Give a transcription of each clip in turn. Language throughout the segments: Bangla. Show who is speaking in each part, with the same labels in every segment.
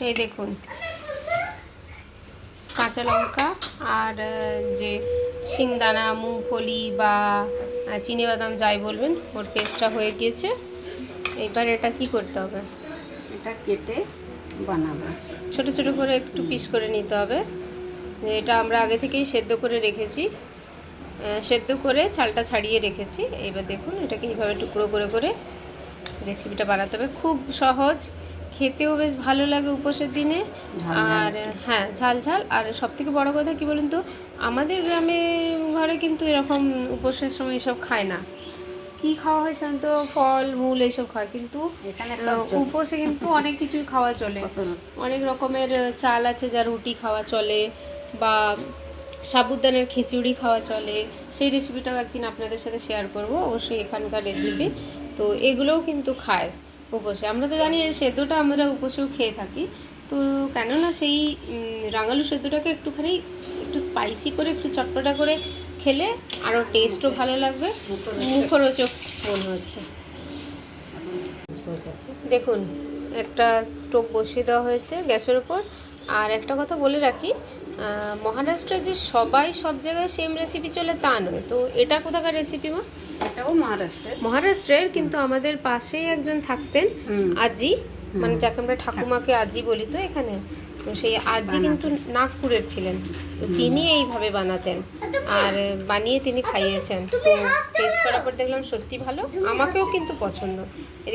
Speaker 1: এই দেখুন কাঁচা লঙ্কা আর যে শিংদানা মুংফলি বা চিনিবাদাম যাই বলবেন ওর পেস্টটা হয়ে গিয়েছে। এবার এটা কি করতে হবে?
Speaker 2: এটা কেটে বানাবো।
Speaker 1: ছোট ছোট করে একটু পিস করে নিতে হবে। এটা আমরা আগে থেকেই সেদ্ধ করে রেখেছি, সেদ্ধ করে চালটা ছাড়িয়ে রেখেছি। এবার দেখুন এটাকে এইভাবে টুকরো করে করে রেসিপিটা বানাতে হবে। খুব সহজ, খেতেও বেশ ভালো লাগে উপোসের দিনে। আর হ্যাঁ, ঝাল ঝাল। আর সবথেকে বড় কথা কি বলুন তো, আমাদের গ্রামে ঘরে কিন্তু এরকম উপোসের সময় এসব খায় না। কি খাওয়া হয় শান্ত, ফল মূল এইসব খায়, কিন্তু
Speaker 2: এখানে
Speaker 1: উপোসে কিন্তু অনেক কিছুই খাওয়া চলে। অনেক রকমের চাল আছে যা রুটি খাওয়া চলে, বা সাবুদানের খিচুড়ি খাওয়া চলে। সেই রেসিপিটাও একদিন আপনাদের সাথে শেয়ার করব, অবশ্যই এখানকার রেসিপি। তো এগুলোও কিন্তু খায় উপোসে। আমরা তো জানি এর সেদ্ধটা আমরা উপোসেও খেয়ে থাকি। তো কেননা সেই রাঙালু সেদ্ধটাকে একটু স্পাইসি করে একটু চটপটা করে খেলে আরও টেস্টও ভালো লাগবে, মুখরোচক মনে হচ্ছে। দেখুন একটা টোপ বসিয়ে দেওয়া হয়েছে গ্যাসের উপর। আর একটা কথা বলে রাখি, মহারাষ্ট্রে যে সবাই সব জায়গায় সেম রেসিপি চলে তা নয়। তো এটা কোথাকার রেসিপি মা?
Speaker 2: এটাও
Speaker 1: মহারাষ্ট্রের, কিন্তু আমাদের পাশেই একজন থাকতেন আজি, মানে যাকে আমরা ঠাকুমাকে আজি বলি তো এখানে। তো সেই আজি কিন্তু নাগপুরের ছিলেন। তো তিনি এইভাবে বানাতেন আর বানিয়ে তিনি খাইয়েছেন। তো টেস্ট করার পর দেখলাম সত্যি ভালো, আমাকেও কিন্তু পছন্দ।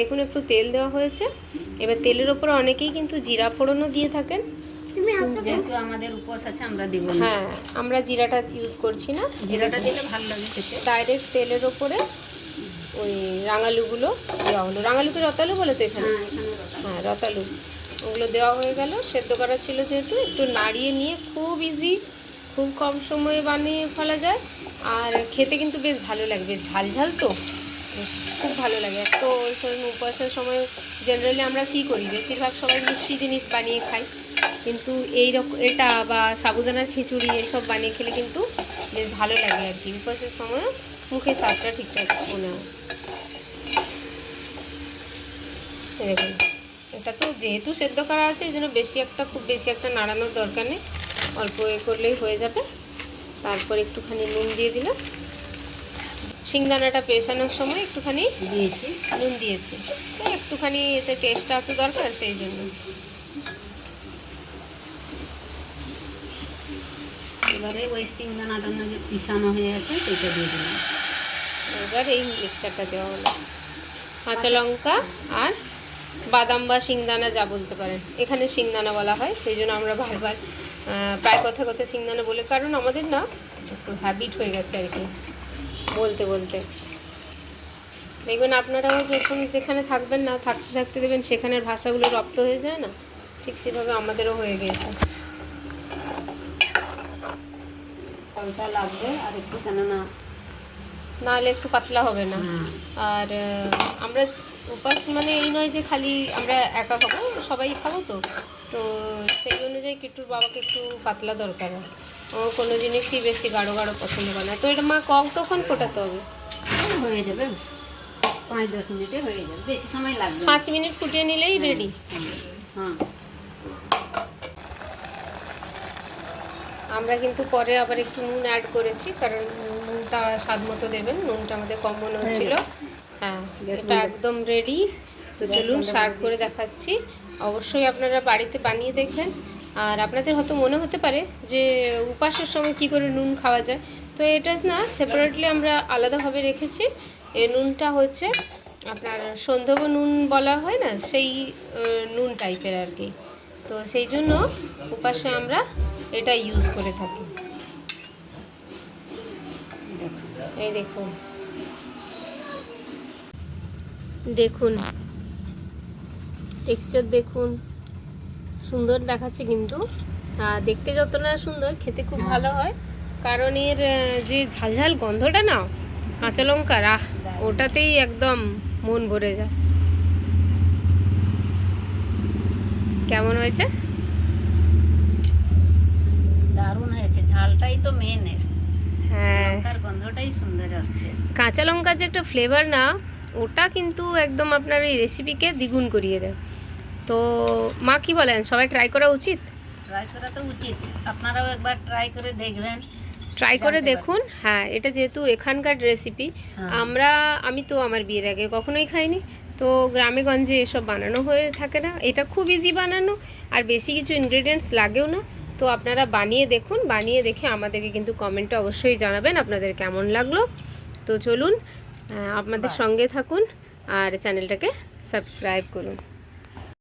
Speaker 1: দেখুন একটু তেল দেওয়া হয়েছে। এবার তেলের ওপর অনেকেই কিন্তু জিরা ফোড়নও দিয়ে থাকেন।
Speaker 2: যেহেতু আমাদের উপোস আছে আমরা দিব না।
Speaker 1: হ্যাঁ, আমরা জিরাটা ইউজ করছি না।
Speaker 2: জিরাটা দিলে ভালো লাগে খেতে।
Speaker 1: ডাইরেক্ট তেলের ওপরে ওই রাঙালুগুলো দেওয়া হলো। রাঙালুকে রতালু বলে তো এখানে? হ্যাঁ, রতালু। ওগুলো দেওয়া হয়ে গেল। সেদ্ধ করা ছিল যেহেতু, একটু নাড়িয়ে নিয়ে, খুব ইজি, খুব কম সময়ে বানিয়ে ফেলা যায়। আর খেতে কিন্তু বেশ ভালো লাগে, বেশ ঝাল ঝাল তো, খুব ভালো লাগে। এক তো উপবাসের সময় জেনারেলি আমরা কী করি, বেশিরভাগ সবাই মিষ্টি জিনিস বানিয়ে খাই, কিন্তু এটা বা সাবুদানার খিচুড়ি এসব বানিয়ে খেলে কিন্তু বেশ ভালো লাগে আর কি। উপবাসের সময় মুখে স্বাদটা ঠিকঠাক মনে হয়। দেখুন এটা তো যেহেতু সেদ্ধ করা আছে, এই জন্য খুব বেশি একটা নাড়ানোর দরকার নেই, অল্প করলেই হয়ে যাবে। তারপর একটুখানি নুন দিয়ে দিলাম। শিংদানাটা পেছানোর সময় একটুখানি
Speaker 2: দিয়েছি,
Speaker 1: নুন দিয়েছি, তো একটুখানি এতে টেস্টটা একটু দরকার, সেই জন্য।
Speaker 2: এবারে ওই শিংদানাটা যে পিসানো হয়ে আছে সেটা দিয়ে দিলাম।
Speaker 1: এবার এই মিক্সচারটা দেওয়া হলো। কাঁচা লঙ্কা আর বাদাম বা শিংদানা যা বলতে পারেন, এখানে শিংদানা বলা হয়, সেই জন্য আমরা বারবার প্রায় কথা শিংদানা বলে, কারণ আমাদের না একটু হ্যাবিট হয়ে গেছে আর কি বলতে বলতে। দেখবেন আপনারাও যখন যেখানে থাকবেন না, থাকতে থাকতে দেবেন সেখানের ভাষাগুলো রপ্ত হয়ে যায় না, ঠিক সেভাবে আমাদেরও হয়ে গিয়েছে।
Speaker 2: হালকা লাগবে আর একটু, কেননা
Speaker 1: নাহলে একটু পাতলা হবে না। আর আমরা উপাস মানে এই নয় যে খালি আমরা একা খাবো, সবাই খাবো। তো তো সেই অনুযায়ী কিট্টুর বাবাকে একটু পাতলা দরকার হয়। ও কোনো জিনিসই বেশি গাঢ় গাঢ় পছন্দ করে না। তো এটা মা কতক্ষণ ফোটাতে হবে?
Speaker 2: হয়ে যাবে 5-10 মিনিটে হয়ে যাবে, বেশি সময় লাগবে।
Speaker 1: 5 মিনিট ফুটিয়ে নিলেই রেডি।
Speaker 2: হ্যাঁ,
Speaker 1: আমরা কিন্তু পরে আবার একটু নুন অ্যাড করেছি, কারণ নুনটা স্বাদ মতো দেবেন। নুনটা আমাদের কম মনে হচ্ছিল। হ্যাঁ, এটা একদম রেডি। তো চলুন সার্ভ করে দেখাচ্ছি। অবশ্যই আপনারা বাড়িতে বানিয়ে দেখবেন। আর আপনাদের হয়তো মনে হতে পারে যে উপাসের সময় কি করে নুন খাওয়া যায়, তো এটা না সেপারেটলি আমরা আলাদাভাবে রেখেছি। এই নুনটা হচ্ছে আপনার সন্ধব নুন বলা হয় না, সেই নুন টাইপের আর কি। তো সেই জন্য উপাসে আমরা এটা ইউজ করে থাকি। এই দেখুন দেখুন টেক্সচার দেখুন, সুন্দর দেখাচ্ছে কিন্তু দেখতে যতটা সুন্দর, খেতে খুব ভালো হয়। কারণ এর যে ঝালঝাল গন্ধটা না কাঁচা লঙ্কার, ওটাতেই একদম মন ভরে যায়। কেমন হয়েছে?
Speaker 2: দারুণ হয়েছে। ঝালটাই তো মেন,
Speaker 1: হ্যাঁ,
Speaker 2: লঙ্কার গন্ধটাই সুন্দর আসছে।
Speaker 1: কাঁচা লঙ্কার যে একটা ফ্লেভার না, ওটা কিন্তু একদম আপনার এই রেসিপিকে দ্বিগুণ করিয়ে দেয়। তো মা কি বলেন, সবাই ট্রাই করা উচিত?
Speaker 2: ট্রাই করা তো উচিত, আপনারাও একবার ট্রাই করে দেখবেন।
Speaker 1: ট্রাই করে
Speaker 2: জানতে
Speaker 1: দেখুন। হ্যাঁ, এটা যেহেতু এখানকার রেসিপি,
Speaker 2: হ্যাঁ।
Speaker 1: আমি তো আমার বিয়ের আগে কখনোই খাইনি, তো গ্রামে গঞ্জে এসব বানানো হয়ে থাকে না। এটা খুব ইজি বানানো, আর বেশি কিছু ইনগ্রেডিয়েন্টস লাগেও না। তো আপনারা বানিয়ে দেখুন, বানিয়ে দেখে আমাদেরকে কিন্তু কমেন্টে অবশ্যই জানাবেন আপনাদের কেমন লাগলো। তো চলুন, আমাদের
Speaker 2: বাহ।
Speaker 1: সঙ্গে থাকুন আর চ্যানেলটাকে সাবস্ক্রাইব করুন।